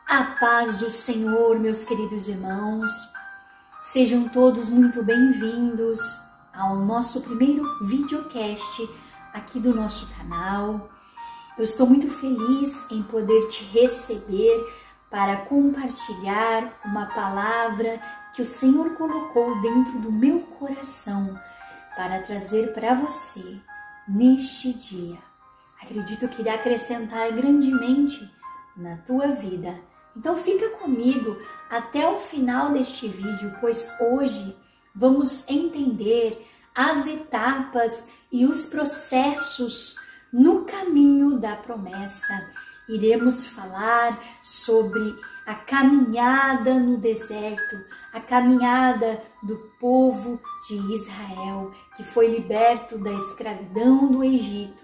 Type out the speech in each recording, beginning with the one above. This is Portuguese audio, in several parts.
A paz do Senhor, meus queridos irmãos, sejam todos muito bem-vindos ao nosso primeiro videocast aqui do nosso canal. Eu estou muito feliz em poder te receber para compartilhar uma palavra que o Senhor colocou dentro do meu coração para trazer para você neste dia. Acredito que irá acrescentar grandemente na tua vida. Então fica comigo até o final deste vídeo, pois hoje vamos entender as etapas e os processos no caminho da promessa. Iremos falar sobre a caminhada no deserto, a caminhada do povo de Israel, que foi liberto da escravidão do Egito,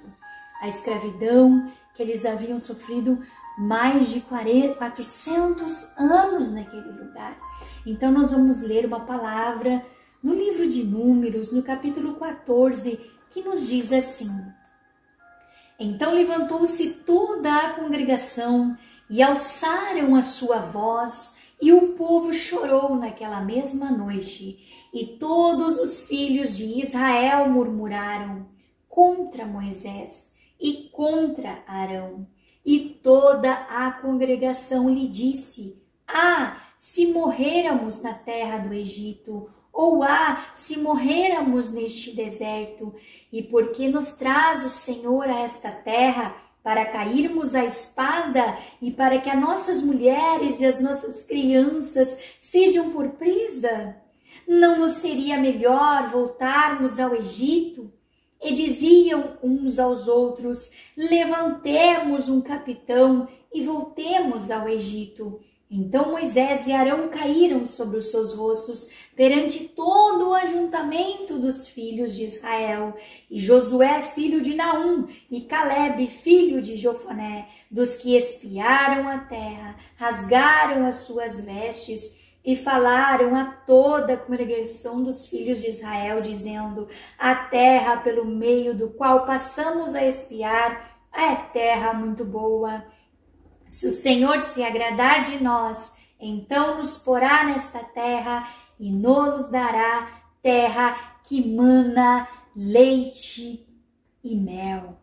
a escravidão que eles haviam sofrido mais de 400 anos naquele lugar. Então nós vamos ler uma palavra no livro de Números, no capítulo 14, que nos diz assim: Então levantou-se toda a congregação e alçaram a sua voz, e o povo chorou naquela mesma noite, e todos os filhos de Israel murmuraram contra Moisés e contra Arão. E toda a congregação lhe disse: se morrêramos na terra do Egito, ou se morrêramos neste deserto, e por que nos traz o Senhor a esta terra, para cairmos à espada, e para que as nossas mulheres e as nossas crianças sejam por presa? Não nos seria melhor voltarmos ao Egito? E diziam uns aos outros: levantemos um capitão e voltemos ao Egito. Então Moisés e Arão caíram sobre os seus rostos perante todo o ajuntamento dos filhos de Israel. E Josué, filho de Naum, e Calebe, filho de Jofoné, dos que espiaram a terra, rasgaram as suas vestes e falaram a toda a congregação dos filhos de Israel, dizendo: a terra pelo meio do qual passamos a espiar é terra muito boa. Se o Senhor se agradar de nós, então nos porá nesta terra e nos dará terra que mana leite e mel.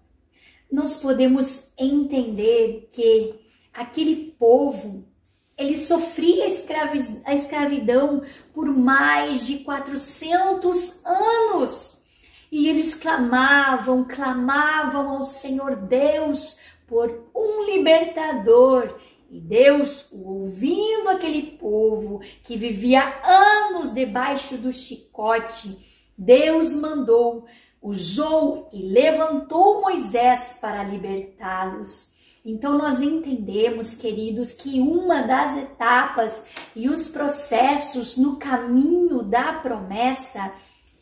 Nós podemos entender que aquele povo, ele sofria a escravidão por mais de 400 anos. E eles clamavam ao Senhor Deus por um libertador. E Deus, ouvindo aquele povo que vivia anos debaixo do chicote, Deus usou e levantou Moisés para libertá-los. Então nós entendemos, queridos, que uma das etapas e os processos no caminho da promessa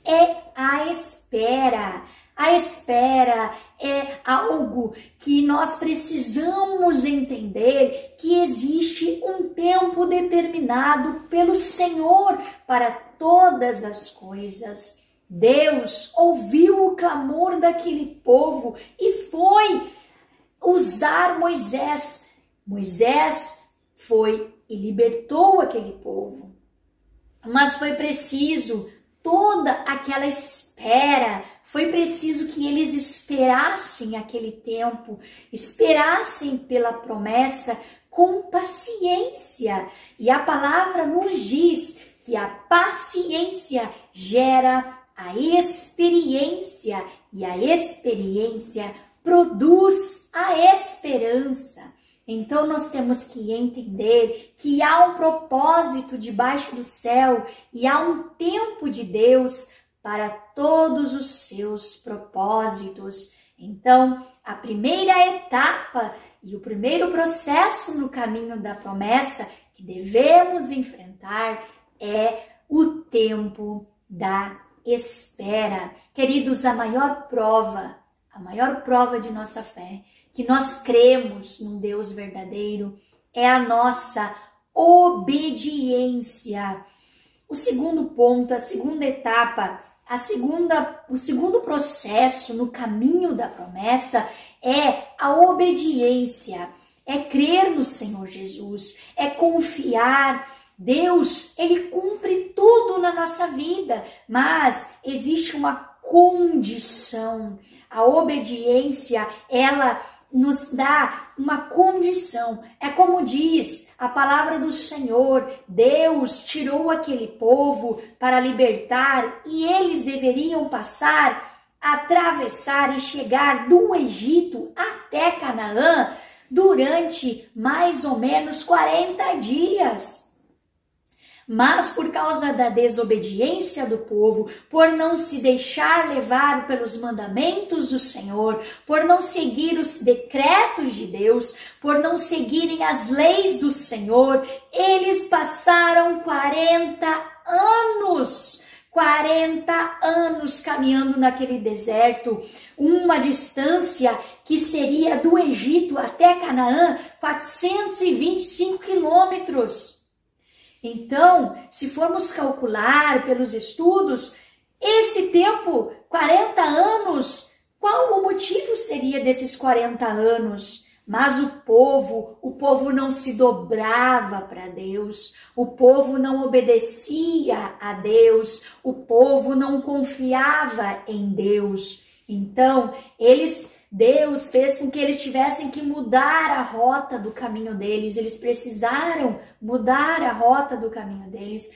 é a espera. A espera é algo que nós precisamos entender, que existe um tempo determinado pelo Senhor para todas as coisas. Deus ouviu o clamor daquele povo e foi usar Moisés. Moisés foi e libertou aquele povo. Mas foi preciso toda aquela espera, foi preciso que eles esperassem aquele tempo, esperassem pela promessa com paciência. E a palavra nos diz que a paciência gera a experiência, e a experiência produz a esperança. Então nós temos que entender que há um propósito debaixo do céu e há um tempo de Deus para todos os seus propósitos. Então, a primeira etapa e o primeiro processo no caminho da promessa que devemos enfrentar é o tempo da espera. Queridos, a maior prova de nossa fé, que nós cremos num Deus verdadeiro, é a nossa obediência. O segundo ponto, a segunda etapa, o segundo processo no caminho da promessa é a obediência. é crer no Senhor Jesus, é confiar. Deus, Ele cumpre tudo na nossa vida, mas existe uma condição. A obediência, ela nos dá uma condição. É como diz a palavra do Senhor, Deus tirou aquele povo para libertar e eles deveriam atravessar e chegar do Egito até Canaã durante mais ou menos 40 dias. Mas por causa da desobediência do povo, por não se deixar levar pelos mandamentos do Senhor, por não seguir os decretos de Deus, por não seguirem as leis do Senhor, eles passaram 40 anos. 40 anos caminhando naquele deserto, uma distância que seria do Egito até Canaã, 425 quilômetros. Então, se formos calcular pelos estudos, esse tempo, 40 anos, qual o motivo seria desses 40 anos? Mas o povo não se dobrava para Deus, o povo não obedecia a Deus, o povo não confiava em Deus. Então, Deus fez com que eles tivessem que mudar a rota do caminho deles, eles precisaram mudar a rota do caminho deles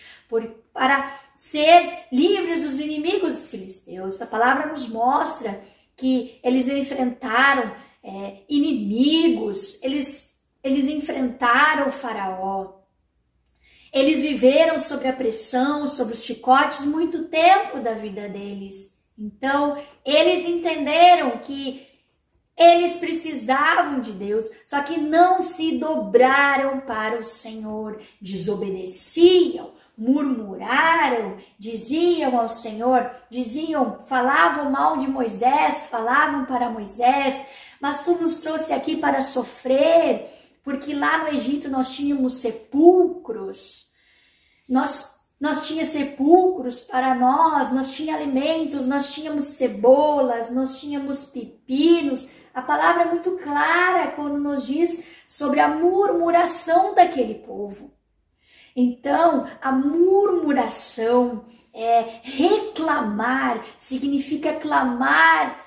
para ser livres dos inimigos dos filisteus. A palavra nos mostra que eles enfrentaram inimigos, eles enfrentaram o faraó, eles viveram sob a pressão, sob os chicotes muito tempo da vida deles. Então, eles entenderam que eles precisavam de Deus, só que não se dobraram para o Senhor, desobedeciam, murmuraram, diziam ao Senhor, falavam mal de Moisés, falavam para Moisés, mas tu nos trouxe aqui para sofrer, porque lá no Egito nós tínhamos sepulcros, nós tínhamos sepulcros para nós tínhamos alimentos, nós tínhamos cebolas, nós tínhamos pepinos. A palavra é muito clara quando nos diz sobre a murmuração daquele povo. Então, a murmuração, reclamar, significa clamar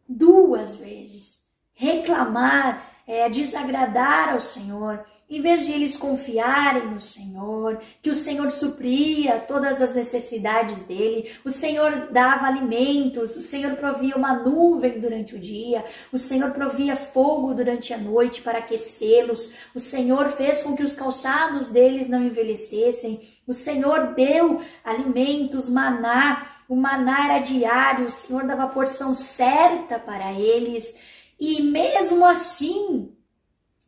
2 vezes. Reclamar é desagradar ao Senhor. Em vez de eles confiarem no Senhor, que o Senhor supria todas as necessidades dele, o Senhor dava alimentos, o Senhor provia uma nuvem durante o dia, o Senhor provia fogo durante a noite para aquecê-los, o Senhor fez com que os calçados deles não envelhecessem, o Senhor deu alimentos, maná, o maná era diário, o Senhor dava a porção certa para eles, e mesmo assim,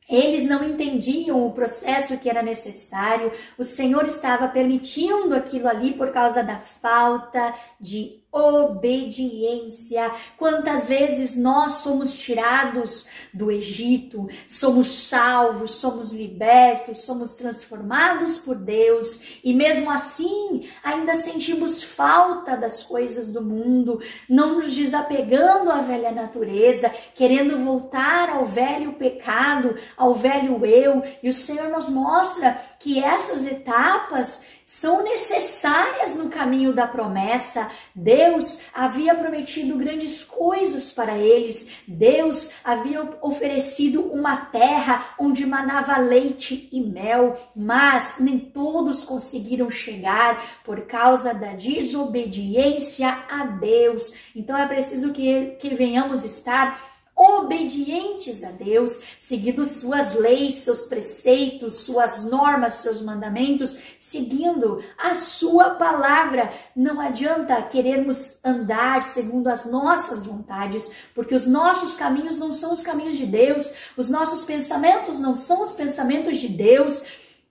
eles não entendiam o processo que era necessário, o Senhor estava permitindo aquilo ali por causa da falta de obediência. Quantas vezes nós somos tirados do Egito, somos salvos, somos libertos, somos transformados por Deus e mesmo assim ainda sentimos falta das coisas do mundo, não nos desapegando à velha natureza, querendo voltar ao velho pecado, ao velho eu, e o Senhor nos mostra que essas etapas são necessárias no caminho da promessa. Deus havia prometido grandes coisas para eles. Deus havia oferecido uma terra onde manava leite e mel, mas nem todos conseguiram chegar por causa da desobediência a Deus. Então é preciso que venhamos estar obedientes a Deus, seguindo suas leis, seus preceitos, suas normas, seus mandamentos, seguindo a sua palavra. Não adianta querermos andar segundo as nossas vontades, porque os nossos caminhos não são os caminhos de Deus, os nossos pensamentos não são os pensamentos de Deus.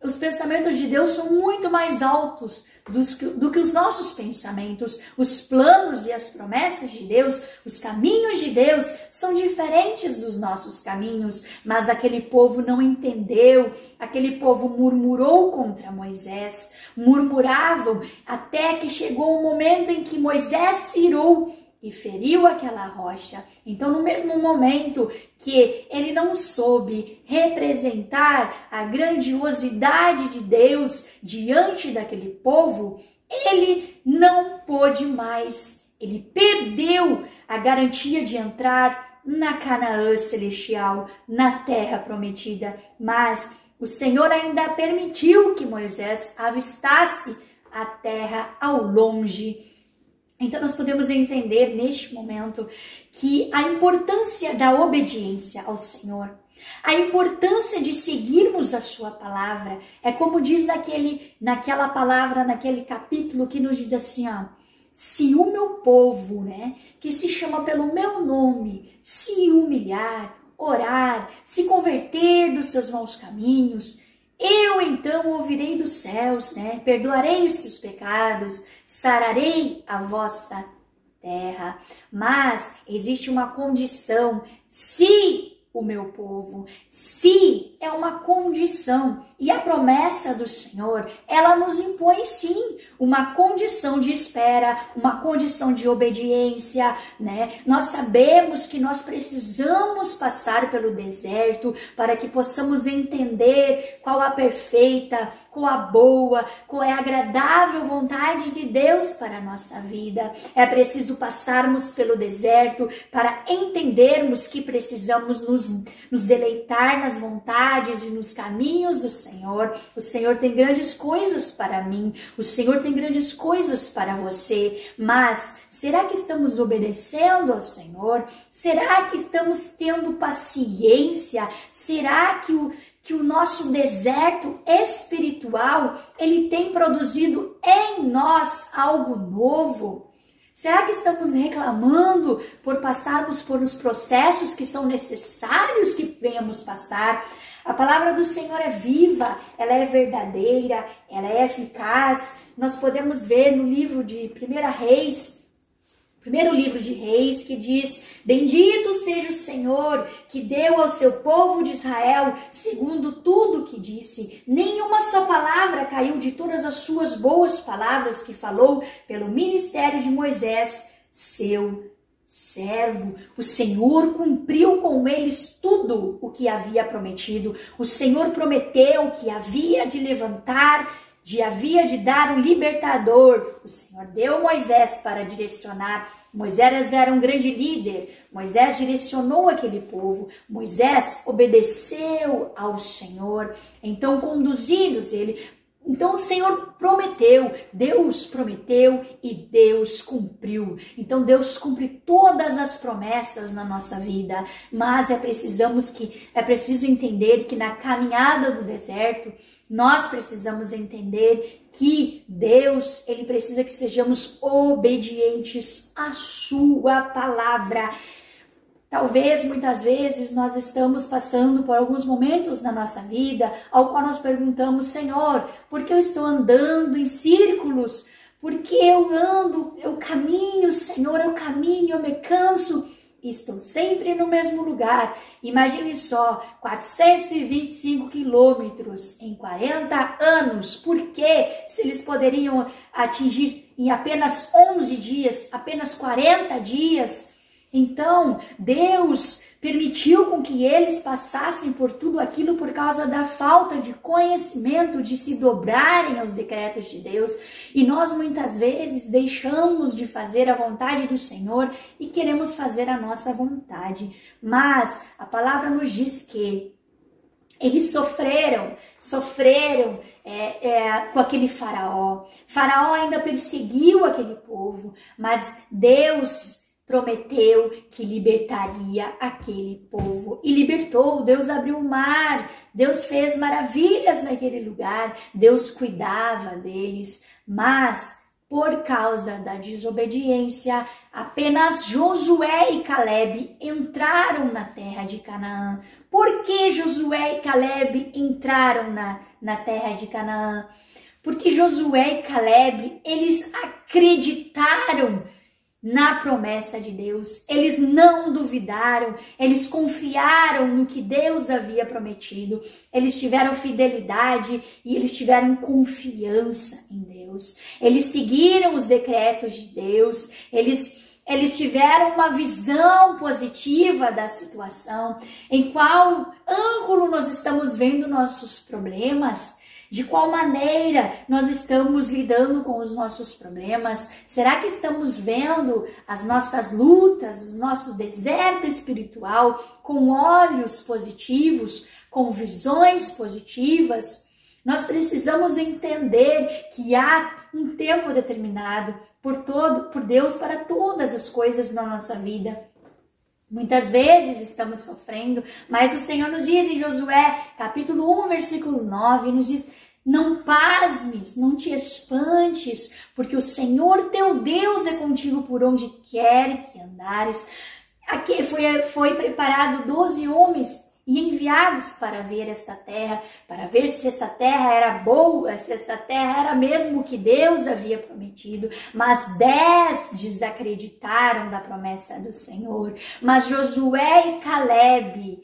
Os pensamentos de Deus são muito mais altos do que os nossos pensamentos. Os planos e as promessas de Deus, os caminhos de Deus são diferentes dos nossos caminhos. Mas aquele povo não entendeu, aquele povo murmurou contra Moisés, murmuravam até que chegou um momento em que Moisés se irou e feriu aquela rocha. Então, no mesmo momento que ele não soube representar a grandiosidade de Deus diante daquele povo, ele não pôde mais. Ele perdeu a garantia de entrar na Canaã celestial, na terra prometida. Mas o Senhor ainda permitiu que Moisés avistasse a terra ao longe. Então nós podemos entender neste momento que a importância da obediência ao Senhor, a importância de seguirmos a sua palavra, é como diz naquela palavra, naquele capítulo que nos diz assim, ó, se o meu povo, que se chama pelo meu nome, se humilhar, orar, se converter dos seus maus caminhos, eu então ouvirei dos céus, perdoarei os seus pecados, sararei a vossa terra. Mas existe uma condição, se o meu povo, se é uma condição, e a promessa do Senhor, ela nos impõe sim uma condição de espera, uma condição de obediência, Nós sabemos que nós precisamos passar pelo deserto para que possamos entender qual a perfeita, qual a boa, qual é a agradável vontade de Deus para a nossa vida. É preciso passarmos pelo deserto para entendermos que precisamos nos deleitar nas vontades e nos caminhos do Senhor. O Senhor tem grandes coisas para mim, o Senhor tem grandes coisas para você, mas será que estamos obedecendo ao Senhor? Será que estamos tendo paciência? Será que o nosso deserto espiritual, ele tem produzido em nós algo novo? Será que estamos reclamando por passarmos por os processos que são necessários que venhamos passar? A palavra do Senhor é viva, ela é verdadeira, ela é eficaz. Nós podemos ver no livro de primeiro livro de Reis, que diz: bendito seja o Senhor, que deu ao seu povo de Israel, segundo tudo que disse. Nenhuma só palavra caiu de todas as suas boas palavras que falou pelo ministério de Moisés, seu servo. O Senhor cumpriu com eles tudo o que havia prometido. O Senhor prometeu que havia de levantar, havia de dar um libertador. O Senhor deu Moisés para direcionar. Moisés era um grande líder. Moisés direcionou aquele povo. Moisés obedeceu ao Senhor. Então, conduzidos ele. Então o Senhor prometeu, Deus prometeu e Deus cumpriu. Então Deus cumpre todas as promessas na nossa vida, mas é preciso entender que na caminhada do deserto, nós precisamos entender que Deus, ele precisa que sejamos obedientes à sua palavra. Talvez, muitas vezes, nós estamos passando por alguns momentos na nossa vida ao qual nós perguntamos: Senhor, por que eu estou andando em círculos? Por que eu caminho, Senhor, eu caminho, eu me canso e estou sempre no mesmo lugar? Imagine só, 425 quilômetros em 40 anos. Por que, se eles poderiam atingir em apenas 11 dias, apenas 40 dias? Então, Deus permitiu com que eles passassem por tudo aquilo por causa da falta de conhecimento, de se dobrarem aos decretos de Deus. E nós muitas vezes deixamos de fazer a vontade do Senhor e queremos fazer a nossa vontade. Mas a palavra nos diz que eles sofreram com aquele faraó. Faraó ainda perseguiu aquele povo, mas Deus prometeu que libertaria aquele povo e libertou. Deus abriu o mar, Deus fez maravilhas naquele lugar, Deus cuidava deles, mas por causa da desobediência, apenas Josué e Caleb entraram na terra de Canaã. Por que Josué e Caleb entraram na terra de Canaã? Porque Josué e Caleb, eles acreditaram na promessa de Deus. Eles não duvidaram, eles confiaram no que Deus havia prometido, eles tiveram fidelidade e eles tiveram confiança em Deus. Eles seguiram os decretos de Deus, eles eles tiveram uma visão positiva da situação, em qual ângulo nós estamos vendo nossos problemas, de qual maneira nós estamos lidando com os nossos problemas. Será que estamos vendo as nossas lutas, os nossos desertos espiritual com olhos positivos, com visões positivas? Nós precisamos entender que há um tempo determinado por Deus para todas as coisas na nossa vida. Muitas vezes estamos sofrendo, mas o Senhor nos diz em Josué, capítulo 1, versículo 9, nos diz: não pasmes, não te espantes, porque o Senhor teu Deus é contigo por onde quer que andares. Aqui foi preparado 12 homens e enviados para ver esta terra, para ver se essa terra era boa, se essa terra era mesmo o que Deus havia prometido. Mas 10 desacreditaram da promessa do Senhor. Mas Josué e Caleb,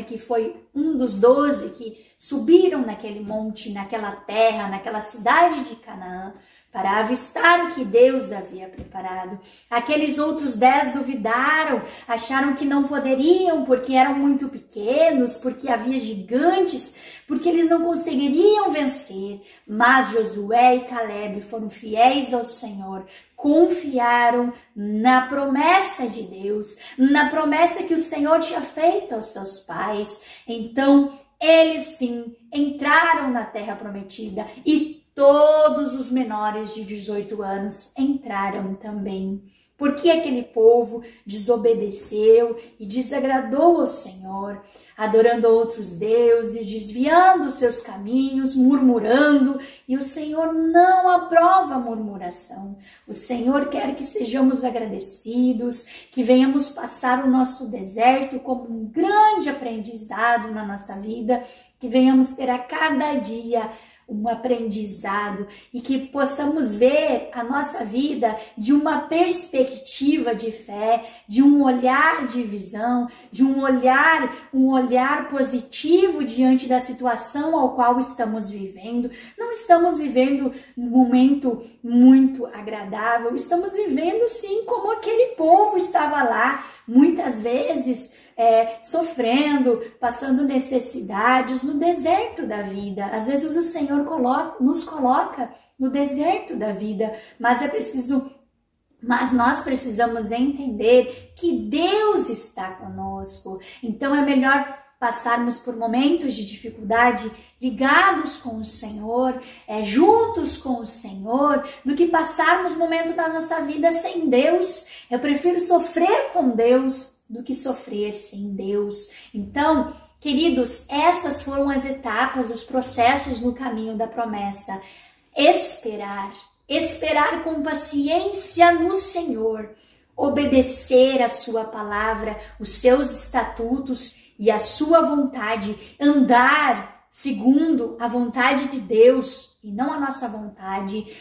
que foi um dos 12 que subiram naquele monte, naquela terra, naquela cidade de Canaã, para avistar o que Deus havia preparado. Aqueles outros 10 duvidaram, acharam que não poderiam, porque eram muito pequenos, porque havia gigantes, porque eles não conseguiriam vencer. Mas Josué e Caleb foram fiéis ao Senhor, confiaram na promessa de Deus, na promessa que o Senhor tinha feito aos seus pais. Então, eles sim entraram na terra prometida e todos os menores de 18 anos entraram também. Porque aquele povo desobedeceu e desagradou ao Senhor, adorando outros deuses, desviando os seus caminhos, murmurando, e o Senhor não aprova a murmuração. O Senhor quer que sejamos agradecidos, que venhamos passar o nosso deserto como um grande aprendizado na nossa vida, que venhamos ter a cada dia um aprendizado e que possamos ver a nossa vida de uma perspectiva de fé, de um olhar de visão, de um olhar positivo diante da situação ao qual estamos vivendo. Não estamos vivendo um momento muito agradável, estamos vivendo sim como aquele povo estava lá, muitas vezes sofrendo, passando necessidades no deserto da vida. Às vezes o Senhor nos coloca no deserto da vida, mas nós precisamos entender que Deus está conosco. Então é melhor passarmos por momentos de dificuldade ligados com o Senhor, juntos com o Senhor, do que passarmos momentos da nossa vida sem Deus. Eu prefiro sofrer com Deus do que sofrer sem Deus. Então, queridos, essas foram as etapas, os processos no caminho da promessa. Esperar com paciência no Senhor, obedecer a sua palavra, os seus estatutos e a sua vontade, andar segundo a vontade de Deus e não a nossa vontade,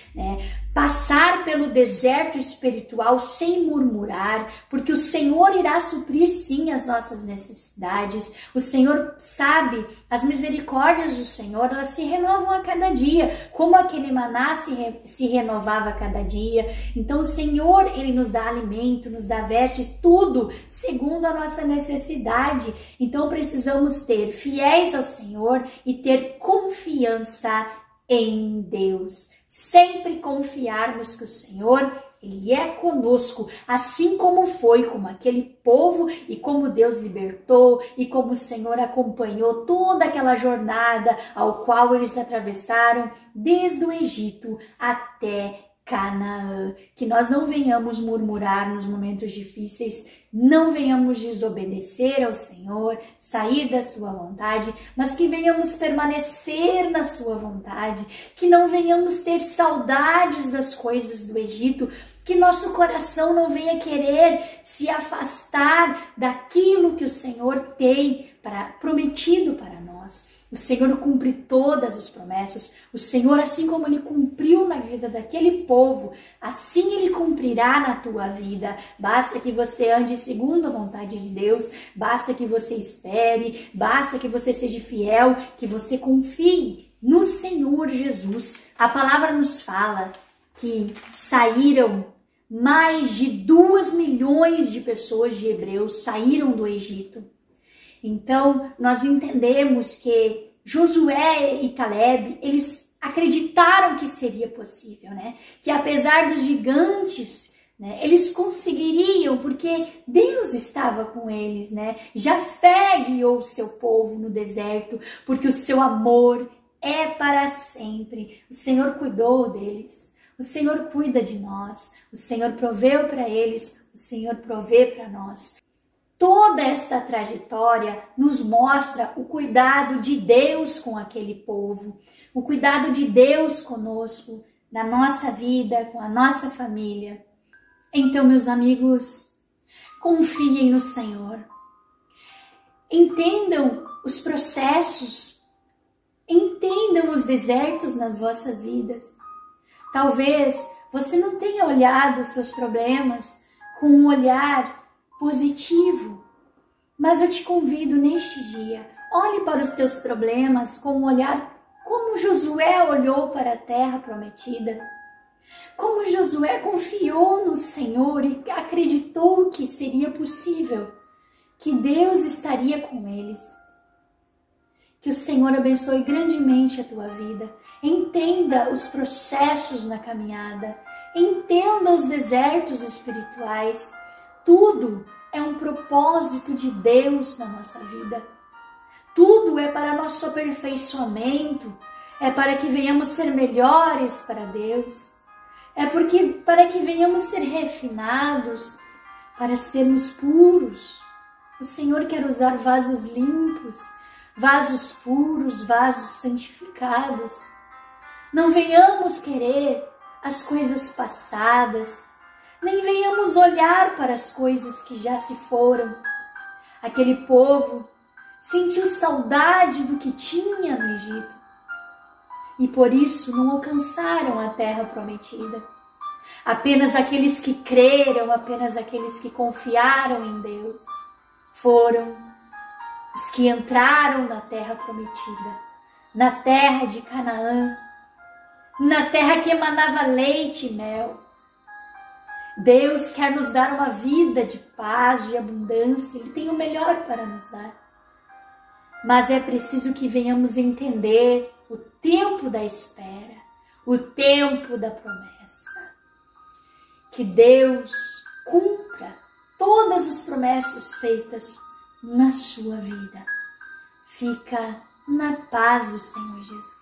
passar pelo deserto espiritual sem murmurar, porque o Senhor irá suprir sim as nossas necessidades. O Senhor sabe, as misericórdias do Senhor, elas se renovam a cada dia, como aquele maná se renovava a cada dia. Então o Senhor, Ele nos dá alimento, nos dá vestes, tudo segundo a nossa necessidade. Então precisamos ter fiéis ao Senhor e ter confiança em Deus. Sempre confiarmos que o Senhor, Ele é conosco, assim como foi com aquele povo e como Deus libertou e como o Senhor acompanhou toda aquela jornada ao qual eles atravessaram desde o Egito até Canaã. Que nós não venhamos murmurar nos momentos difíceis, não venhamos desobedecer ao Senhor, sair da sua vontade, mas que venhamos permanecer na sua vontade, que não venhamos ter saudades das coisas do Egito, que nosso coração não venha querer se afastar daquilo que o Senhor tem prometido para nós. O Senhor cumpre todas as promessas. O Senhor, assim como Ele cumpriu na vida daquele povo, assim Ele cumprirá na tua vida. Basta que você ande segundo a vontade de Deus, basta que você espere, basta que você seja fiel, que você confie no Senhor Jesus. A palavra nos fala que saíram mais de 2 milhões de pessoas de hebreus saíram do Egito. Então, nós entendemos que Josué e Caleb, eles acreditaram que seria possível, né? Que apesar dos gigantes, né, eles conseguiriam, porque Deus estava com eles, né? Jafé guiou o seu povo no deserto, porque o seu amor é para sempre. O Senhor cuidou deles, o Senhor cuida de nós, o Senhor proveu para eles, o Senhor provê para nós. Toda esta trajetória nos mostra o cuidado de Deus com aquele povo, o cuidado de Deus conosco, na nossa vida, com a nossa família. Então, meus amigos, confiem no Senhor. Entendam os processos, entendam os desertos nas vossas vidas. Talvez você não tenha olhado os seus problemas com um olhar positivo, mas eu te convido neste dia, olhe para os teus problemas com um olhar como Josué olhou para a terra prometida, como Josué confiou no Senhor e acreditou que seria possível, que Deus estaria com eles. Que o Senhor abençoe grandemente a tua vida, entenda os processos na caminhada, entenda os desertos espirituais. Tudo é um propósito de Deus na nossa vida. Tudo é para nosso aperfeiçoamento, é para que venhamos ser melhores para Deus, para que venhamos ser refinados, para sermos puros. O Senhor quer usar vasos limpos, vasos puros, vasos santificados. Não venhamos querer as coisas passadas, nem venhamos olhar para as coisas que já se foram. Aquele povo sentiu saudade do que tinha no Egito e por isso não alcançaram a terra prometida. Apenas aqueles que creram, apenas aqueles que confiaram em Deus foram os que entraram na terra prometida, na terra de Canaã, na terra que emanava leite e mel. Deus quer nos dar uma vida de paz, de abundância. Ele tem o melhor para nos dar. Mas é preciso que venhamos entender o tempo da espera, o tempo da promessa. Que Deus cumpra todas as promessas feitas na sua vida. Fica na paz do Senhor Jesus.